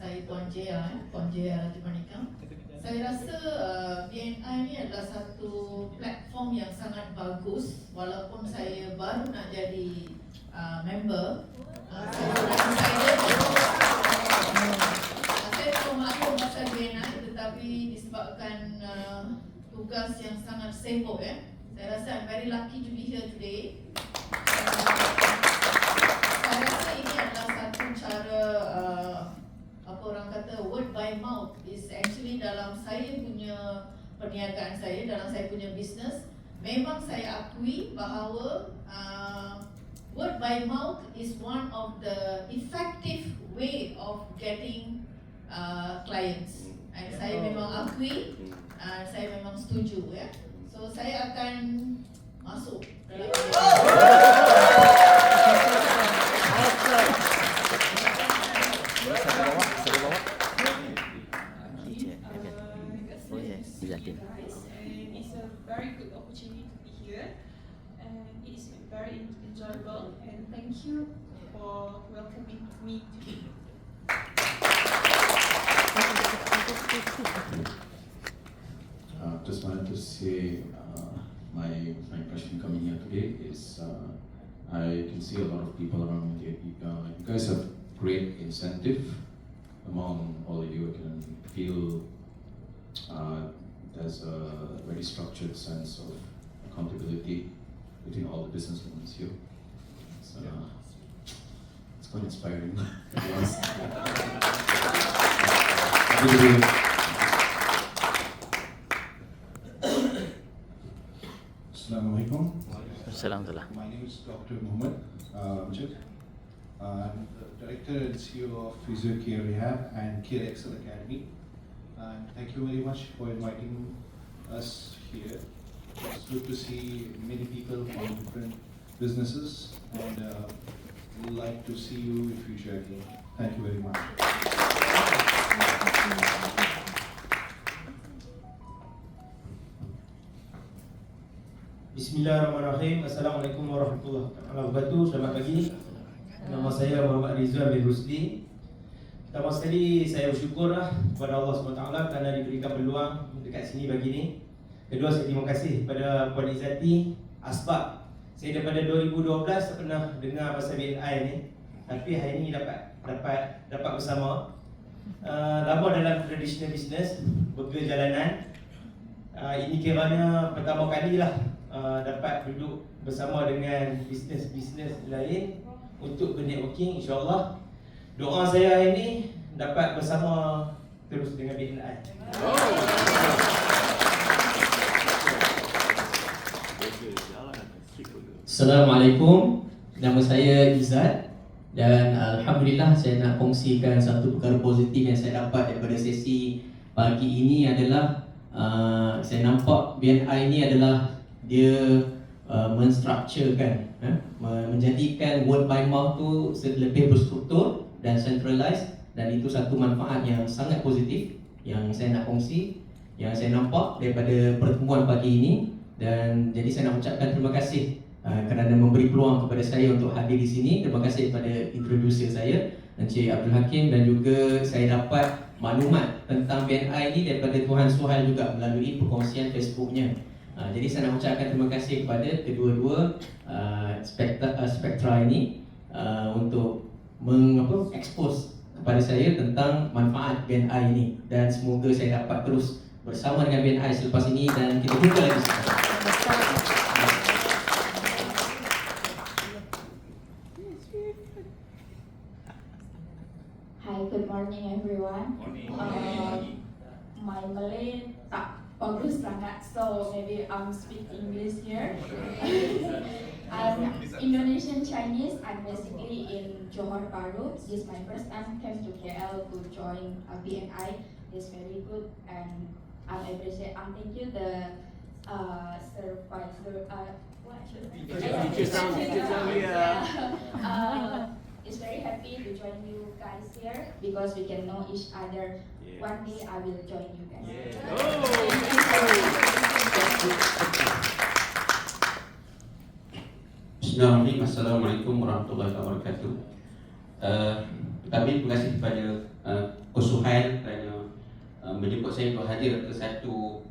saya Puan Jaya, Puan Jaya Rajapanika. Saya rasa BNI ni adalah satu platform yang sangat bagus. Walaupun saya baru nak jadi member, saya excited. Saya tahu maklum pasal BNI, tetapi disebabkan tugas yang sangat sibuk, saya rasa I'm very lucky to be here today. Saya rasa ini adalah satu cara apa orang kata word by mouth is actually dalam saya punya perniagaan saya, dalam saya punya business, memang saya akui bahawa word by mouth is one of the effective way of getting clients. And saya memang akui, saya memang setuju, ya. So saya akan masuk dalam It's a very good opportunity to be here, and it's very enjoyable. And thank you for welcoming me today. Just wanted to say my impression coming here today is I can see a lot of people around me. You guys have great incentive among all of you. I can feel there's a very structured sense of accountability between all the businesswomen here. It's quite inspiring, to be honest. Assalamualaikum. Assalamualaikum. My name is Dr. Muhammad Mujib. I'm the Director and CEO of PhysioCare Rehab and Care Excel Academy. And thank you very much for inviting us here. It's good to see many people from different businesses, and we'd like to see you in future again. Thank you very much. Bismillahirrahmanirrahim. Assalamualaikum warahmatullahi wabarakatuh. Selamat pagi. Nama saya Muhammad Rizwan bin Rusli. Pertama sekali saya bersyukur kepada Allah SWT kerana diberikan peluang dekat sini bagi ni. Kedua, saya terima kasih kepada Puan Izzati. Asbab saya daripada 2012 tak pernah dengar pasal BNI ni, tapi hari ni dapat bersama. Lama dalam traditional business, burger jalanan. Ini kiranya pertama kali lah dapat duduk bersama dengan bisnes-bisnes lain untuk bernetworking. InsyaAllah doa saya hari ini dapat bersama terus dengan BNI. Assalamualaikum, nama saya Izzat dan Alhamdulillah saya nak kongsikan satu perkara positif yang saya dapat daripada sesi pagi ini adalah saya nampak BNI ini adalah dia menstructurekan, menjadikan word by mouth tu lebih berstruktur dan centralized, dan itu satu manfaat yang sangat positif yang saya nak kongsi, yang saya nampak daripada pertemuan pagi ini. Dan jadi saya nak ucapkan terima kasih kerana memberi peluang kepada saya untuk hadir di sini. Terima kasih kepada introducer saya Encik Abdul Hakim, dan juga saya dapat maklumat tentang BNI ini daripada Tuhan Suhail juga melalui perkongsian Facebooknya. Jadi saya nak ucapkan terima kasih kepada kedua-dua spektra ini untuk mengekspos kepada saya tentang manfaat BNI ini, dan semoga saya dapat terus bersama dengan BNI selepas ini dan kita jumpa lagi. Hi, good morning everyone. My Malay tak bagus sangat, so maybe I'm speak English here. I'm Indonesian Chinese. I'm basically in Johor Bahru. This is my first time came to KL to join BNI. It's very good, and I appreciate. Thank you the supervisor. What should I say? It's very happy to join you guys here because we can know each other. One day I will join you guys. Bismillahirrahmanirrahim. Assalamualaikum warahmatullahi wabarakatuh. Kami terima kasih kepada Coach saya untuk hadir ke satu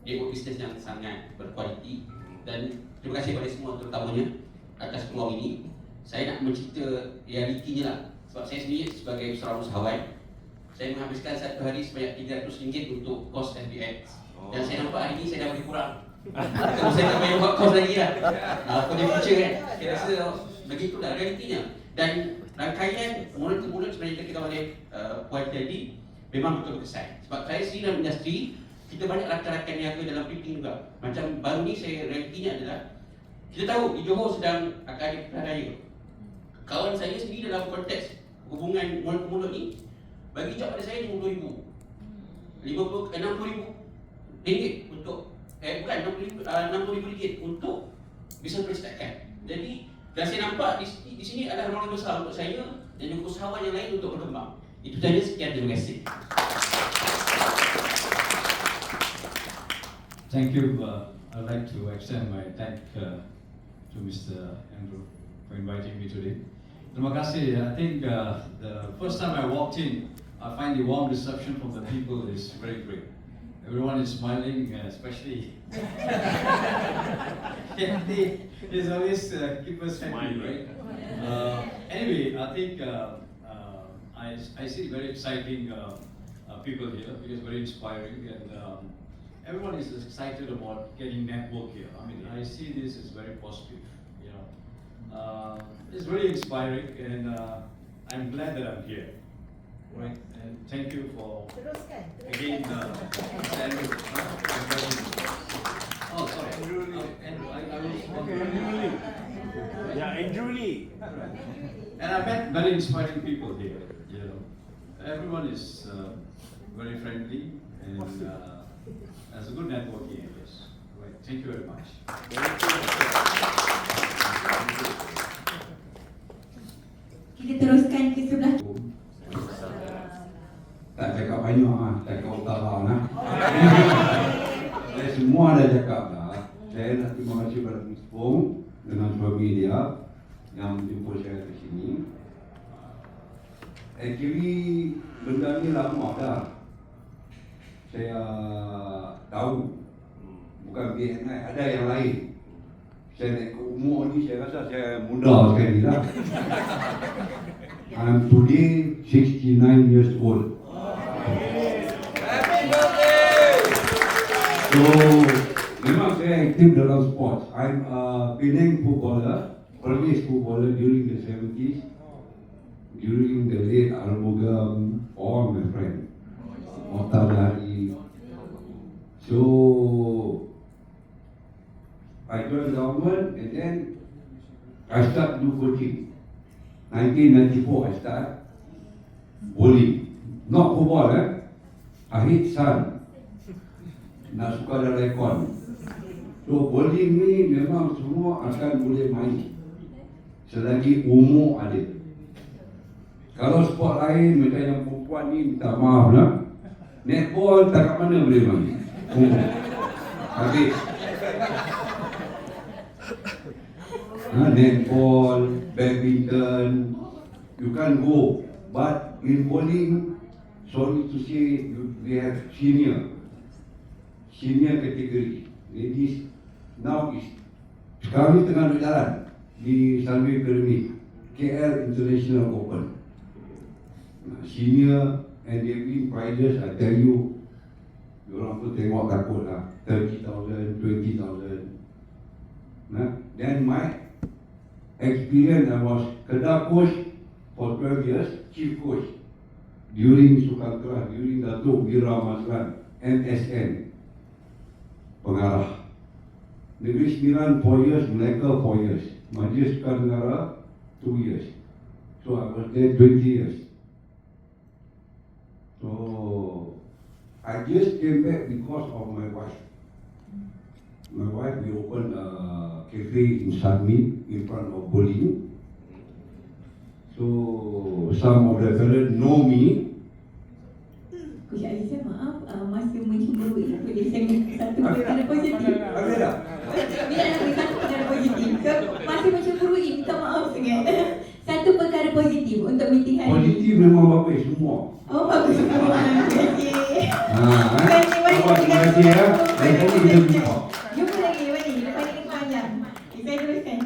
network bisnes yang sangat berkualiti, dan terima kasih kepada semua terutamanya atas peluang ini. Saya nak mencerita realitinya lah, sebab saya sendiri sebagai seorang usahawan, saya menghabiskan satu hari sebanyak RM300 untuk kos FBX, dan saya nampak hari ini saya dah boleh kurang. Kalau saya tak payah buat kos lagi lah. For the future kan, saya rasa begitulah realitinya. Dan rangkaian mulut ke mulut sebenarnya dikatakan oleh Puan tadi memang betul berkesan. Sebab saya sendiri dalam industri, kita banyak rakan-rakan niaga dalam printing juga. Macam baru ni saya realitinya adalah, kita tahu di Johor sedang akan ada pilihan raya. Kawan saya sendiri dalam konteks hubungan mulut ke mulut ni bagi job pada saya RM50,000, RM60,000 untuk bukan RM60,000 untuk bisa percetakan. Jadi dan saya nampak di sini adalah ruang besar untuk saya dan juga usahawan yang lain untuk berkembang. Itu saja, sekian, terima kasih. Thank you. I'd like to extend my thank to Mr. Andrew for inviting me today. Terima kasih. I think the first time I walked in, I find the warm reception from the people is very great. Everyone is smiling, especially Kathy is always keep us happy, right? Anyway, I think I see very exciting people here because very inspiring, and everyone is excited about getting network here. I mean, I see this as very positive. You know, it's very inspiring, and I'm glad that I'm here. Right, and thank you for again, Mr. Andrew. Oh, sorry, Andrew Lee. Andrew Lee. Yeah, Andrew Lee. And I met very inspiring people here. You know, everyone is very friendly and has a good networking, I guess. Right, thank you very much. Kita teruskan ke sebelah. Tak cakap banyak cakap utara lah. Saya semua dah cakap dah. Saya nak terima kasih kepada Ms. Pong dengan suami dia yang menjemput saya ke sini. Actually, benda ni lama dah saya tahu. Bukan BNI, ada yang lain. Saya naik ke umur ni, saya rasa saya muda sekali lah. I'm today 69 years old. So, memang saya aktif dalam sports. I'm a Penang footballer, early footballer during the 70s, during the late Arumugam, all my friends, Motalari. So, I joined government and then I start do coaching. 1994 I start bowling, not football I hit sun. Nak suka ada rekod. So bowling ni memang semua akan boleh main selagi umur ada. Kalau sport lain macam yang perempuan ni, minta maaf lah, netball tak kat mana boleh main. Habis netball, badminton, you can go. But in bowling, sorry to say, we have senior category. Ladies, now is sekarang ni tengah berjalan di Sunway Academy, KL International Open. Senior and they win prizes, I tell you, diorang pun tengok takut lah, 30,000, 20,000. Then my experience, I was Kedah coach for 12 years, chief coach during Sukantra, during Datuk Wira Maslan, MSN, pengarah. Negeri Sembilan 4 years, Melaka 4 years, Majlis Sukan Negara 2 years. So I was there 20 years. So I just came back because of my wife. My wife, we opened a cafe in Sanmi in front of bowling. So some of the fellows know me. Coach Aliza, maaf, masa mencemburui boleh saya satu perkara positif. Ada tak? Biarlah beri satu perkara positif. So, masa mencemburui, minta maaf sangat. Satu perkara positif untuk meeting hari ini. Positif memang bagus semua. Oh, bagus semua. Terima kasih. Terima kasih ya. Dan tadi kita jumpa. Jumpa lagi, mari. Lepas ni panjang. Saya teruskan.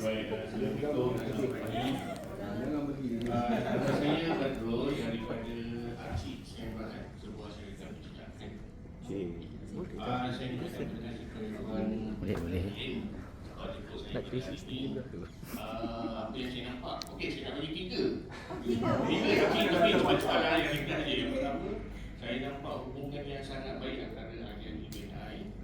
Baik, Assalamualaikum. Nama saya Badrul daripada Acik Sembahan, sebuah syarikat pendidikan. Saya ingin mengucapkan boleh. Apa yang saya nampak, okey saya nak bagi tiga tapi cepat-cepatlah yang ringkas saja. Yang pertama, saya nampak hubungan yang sangat baik antara agen BNI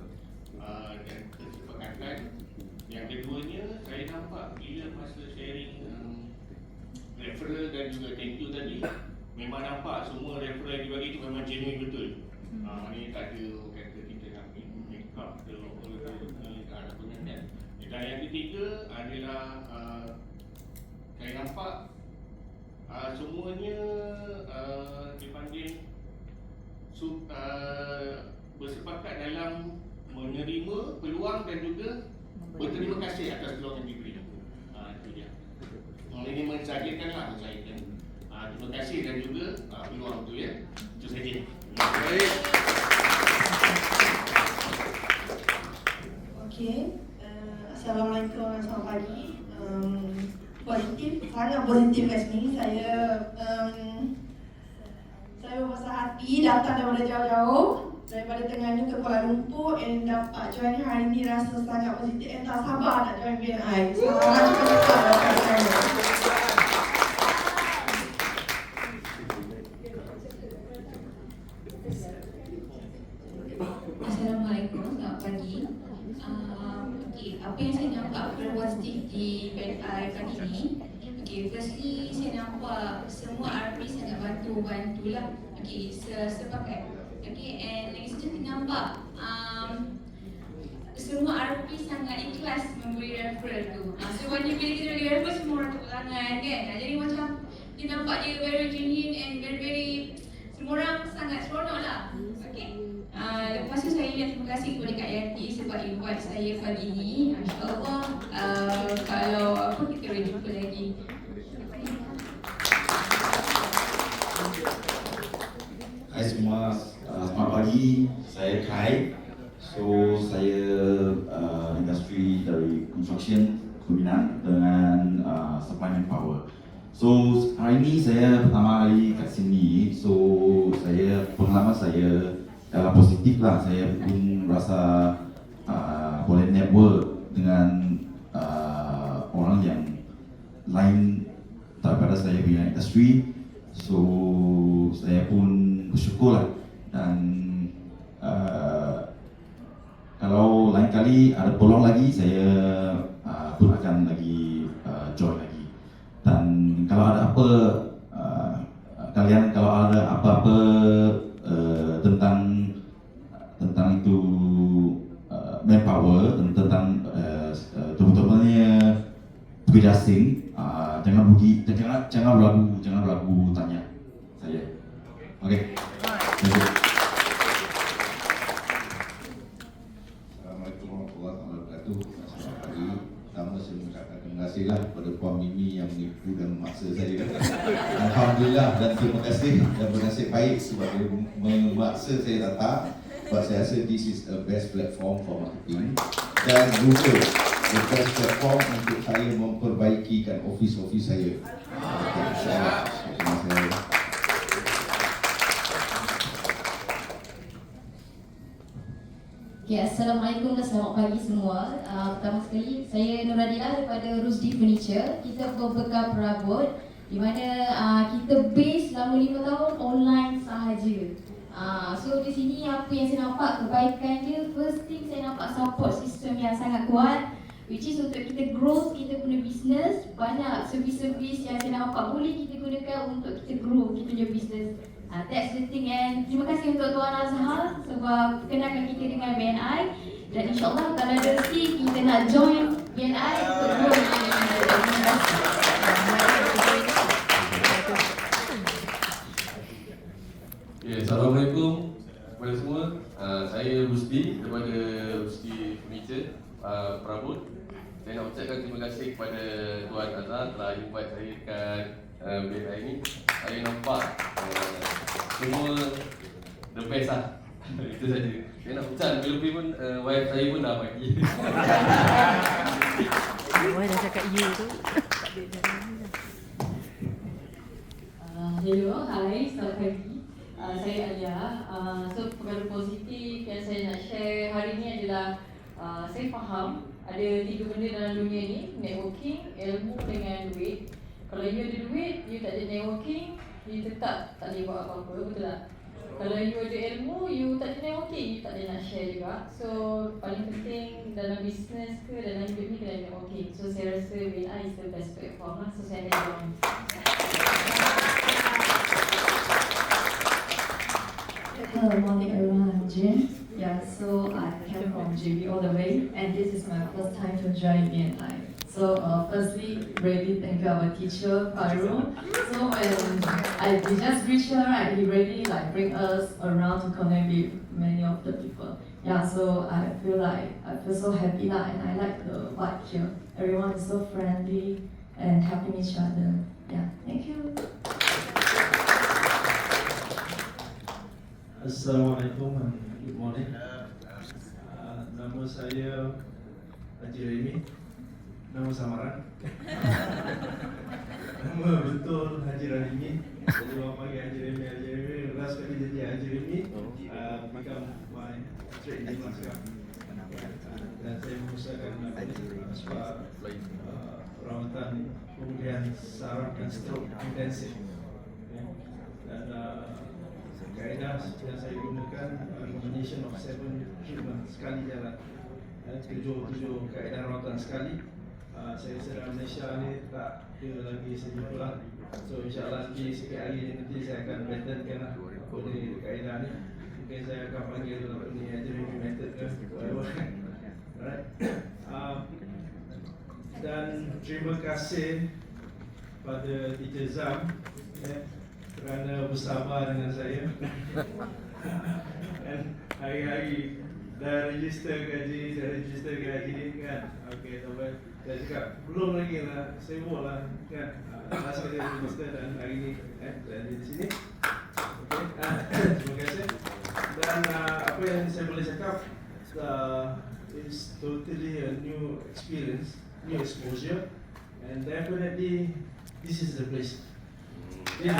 dan kesepakatan. Yang keduanya, saya nampak bila masa sharing referral dan juga thank you tadi, memang nampak semua referral yang dibagi itu memang genuine betul. Maknanya tak ada kata kita nak make up ke apa kan. Dan yang ketiga adalah saya nampak semuanya dipanggil bersepakat dalam menerima peluang dan juga berterima kasih atas peluang yang diberi. Itu dia. Ini mencairkanlah mencairkan. Terima kasih dan juga peluang tu ya. Itu saja. Baik. Okey. Assalamualaikum, selamat pagi. Positif, sangat positif kat sini. Saya berbesar hati datang daripada jauh-jauh, daripada Terengganu ke Kuala Lumpur, and dapat join hari ni rasa sangat positif and tak sabar nak join BNI. Sangat cepat datang saya. Assalamualaikum, selamat pagi. Apa yang saya nampak positif di BNI pagi ni, firstly saya nampak semua RP sangat bantulah, sepakat. And lagi satu saya nampak semua RP sangat ikhlas memberi referral tu. Sebabnya bila kita bagi referral, semua orang tepuk tangan kan. Jadi macam dia nampak dia very genuine and very semua orang sangat seronok lah. Lepas tu saya terima kasih kepada Kak Yati sebab invite saya pagi ni. InsyaAllah kalau apa kita boleh jumpa lagi. Hai semua, selamat pagi. Saya Kai. So saya industri dari construction Kuningan dengan supply manpower. So hari ini saya pertama kali kat sini. So pengalaman saya positif lah. Saya pun rasa boleh network dengan orang yang lain daripada saya punya industri. So saya pun bersyukur lah. Dan kalau lain kali ada peluang lagi, saya pun akan lagi join lagi. Dan kalau ada apa kalian kalau ada apa-apa tentang itu manpower, tentang teman-temannya pekerja asing, jangan ragu tanya saya. Okey. Assalamualaikum warahmatullahi wabarakatuh. Selamat pagi. Pertama saya mengucapkan terima kasihlah kepada Puan Mimi yang menipu dan memaksa saya. Alhamdulillah dan terima kasih dan bernasib baik sebab dia memaksa saya datang. Sebab saya rasa this is a best platform for marketing dan juga the best platform untuk saya memperbaikikan office saya. InsyaAllah. Terima kasih. Assalamualaikum dan selamat pagi semua. Pertama sekali, saya Nuradila daripada Rusdi Furniture. Kita berbekal perabot di mana kita base selama 5 tahun online sahaja. So di sini apa yang saya nampak kebaikan dia, first thing saya nampak support system yang sangat kuat, which is untuk kita grow kita punya business. Banyak servis-servis yang saya nampak boleh kita gunakan untuk kita grow kita punya business. That's the thing, and terima kasih untuk Tuan Azhar sebab kenalkan kita dengan BNI, dan insyaAllah kalau ada rezeki kita nak join BNI untuk grow kita punya business. Terima kasih. Assalamualaikum kepada semua. Saya Rusdi daripada Rusdi Furniture Perabot. Saya nak ucapkan terima kasih kepada Tuan Azhar telah invite saya dekat band hari ni. Saya nampak semua the best lah. Itu saja. Saya nak hujan lebih pun wife saya pun dah bagi. Wife dah cakap you tu. Hello, hai, selamat pagi. Saya Alia. So perkara positif yang saya nak share hari ni adalah saya faham ada 3 benda dalam dunia ni, networking, ilmu dengan duit. Kalau you ada duit, you tak ada networking, you tetap tak boleh buat apa-apa, betul tak? Kalau you ada ilmu, you tak ada networking, you tak ada nak share juga. So paling penting dalam business ke dalam hidup ni kena ada networking. So saya rasa BNI is the best platform lah. So saya akan join. Hello, morning everyone. I'm Jin. Yeah, so I came from JB all the way, and this is my first time to join BNI. So firstly, really thank you our teacher Fairul. So when we just reached here, right, he really like bring us around to connect with many of the people. Yeah, so I feel so happy lah, and I like the vibe here. Everyone is so friendly and helping each other. Yeah, thank you. Assalamualaikum and good morning. Nama saya Haji Raimi. Nama samaran. Nama betul Haji Raimi. Jadi orang panggil Haji Raimi. Haji Raimi last kali jadi Haji Raimi. Become my trade name lah sekarang. Dan saya mengusahakan sebab perawatan kemudian saraf dan stroke intensif. Dan kaedah yang saya gunakan combination of 7 treatment sekali jalan, 7 kaedah rawatan sekali. Saya sedang Malaysia ni tak ada lagi segitu lah. So insyaAllah sikit hari nanti saya akan patternkan lah boleh kaedah ni. Mungkin saya akan panggil ni Raimi method ke whatever. Alright. Dan terima kasih pada Teacher Zam kerana bersabar dengan saya. Dan hari-hari dah register gaji ni kan. Okey, sampai saya cakap belum lagi lah, sibuk lah kan. Last kali register dan hari ni saya di sini. Okey, terima kasih. Dan apa yang saya boleh cakap is totally a new experience, new exposure, and definitely this is the place. Yeah.